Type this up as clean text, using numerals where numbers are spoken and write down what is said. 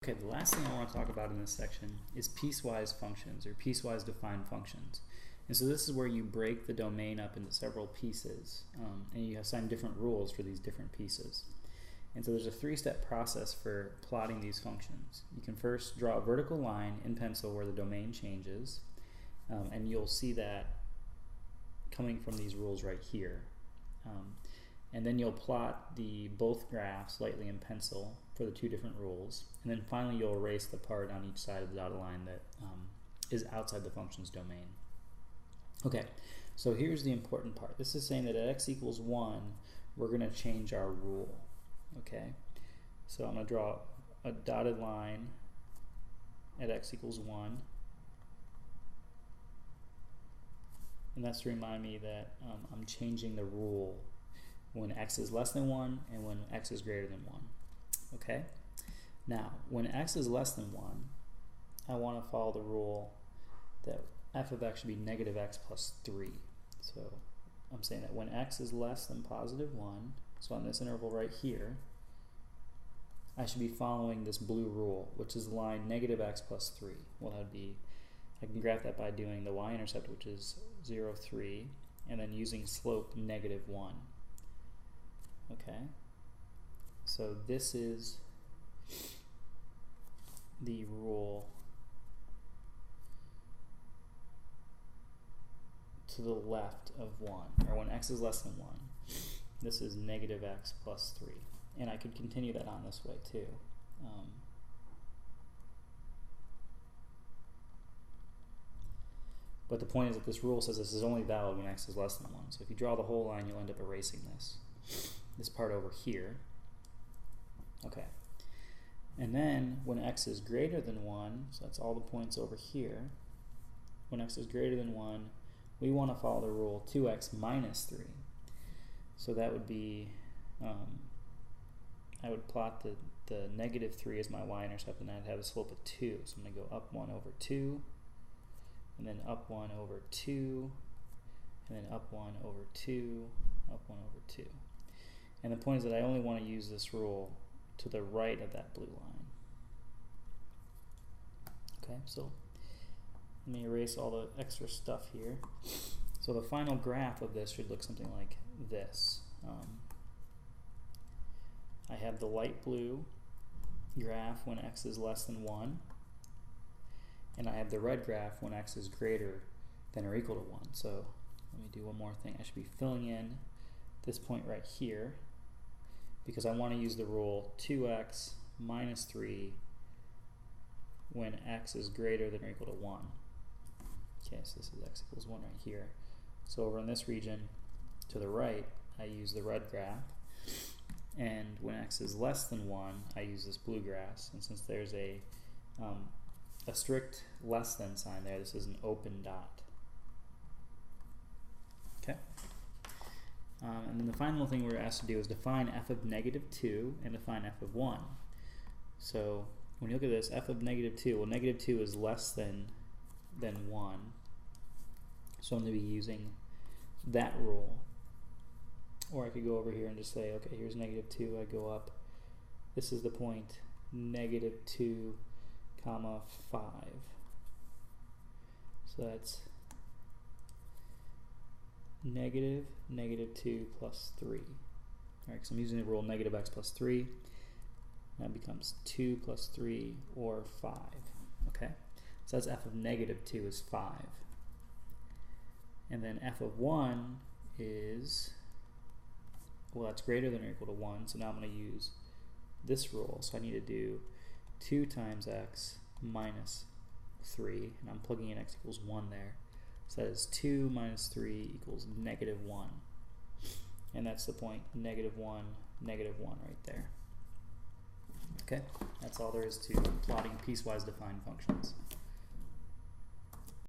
Okay, the last thing I want to talk about in this section is piecewise functions, or piecewise defined functions. And so this is where you break the domain up into several pieces, and you assign different rules for these different pieces. And so there's a three-step process for plotting these functions. You can first draw a vertical line in pencil where the domain changes, and you'll see that coming from these rules right here. And then you'll plot both graphs lightly in pencil for the two different rules, and then finally you'll erase the part on each side of the dotted line that is outside the function's domain. Okay, so here's the important part. This is saying that at x equals 1, we're going to change our rule. Okay, so I'm going to draw a dotted line at x equals 1, and that's to remind me that I'm changing the rule when x is less than 1 and when x is greater than 1. Okay? Now, when x is less than 1, I want to follow the rule that f of x should be negative x plus 3. So I'm saying that when x is less than positive 1, so on this interval right here, I should be following this blue rule, which is the line negative x plus 3. Well, that would be, I can graph that by doing the y-intercept, which is 0, 3, and then using slope negative 1. Okay, so this is the rule to the left of 1, or when x is less than 1. This is negative x plus 3. And I could continue that on this way too. But the point is that this rule says this is only valid when x is less than 1. So if you draw the whole line, you'll end up erasing this part over here. Okay. And then when x is greater than 1, so that's all the points over here, when x is greater than 1, we want to follow the rule 2x minus 3. So that would be, I would plot the negative 3 as my y-intercept, and I'd have a slope of 2. So I'm going to go up 1 over 2, and then up 1 over 2, and then up 1 over 2, up 1 over 2. And the point is that I only want to use this rule to the right of that blue line. Okay, so let me erase all the extra stuff here. So the final graph of this should look something like this. I have the light blue graph when x is less than 1, and I have the red graph when x is greater than or equal to 1. So let me do one more thing. I should be filling in this point right here, because I want to use the rule 2x minus 3 when x is greater than or equal to 1. Okay, so this is x equals 1 right here. So over in this region to the right, I use the red graph, and when x is less than 1, I use this blue graph. And since there's a strict less than sign there, this is an open dot. Okay. And then the final thing we're asked to do is define f of negative 2 and define f of 1. So when you look at this, f of negative 2, well, negative 2 is less than 1. So I'm going to be using that rule. Or I could go over here and just say, okay, here's negative 2, I go up. This is the point, negative 2, comma 5. So that's negative 2 plus 3. Alright, so I'm using the rule negative x plus 3. That becomes 2 plus 3, or 5. Okay? So that's f of negative 2 is 5. And then f of 1 is, well, that's greater than or equal to 1, so now I'm going to use this rule. So I need to do 2 times x minus 3, and I'm plugging in x equals 1 there. So that is 2 minus 3 equals negative 1. And that's the point, negative 1 right there. Okay, that's all there is to plotting piecewise defined functions.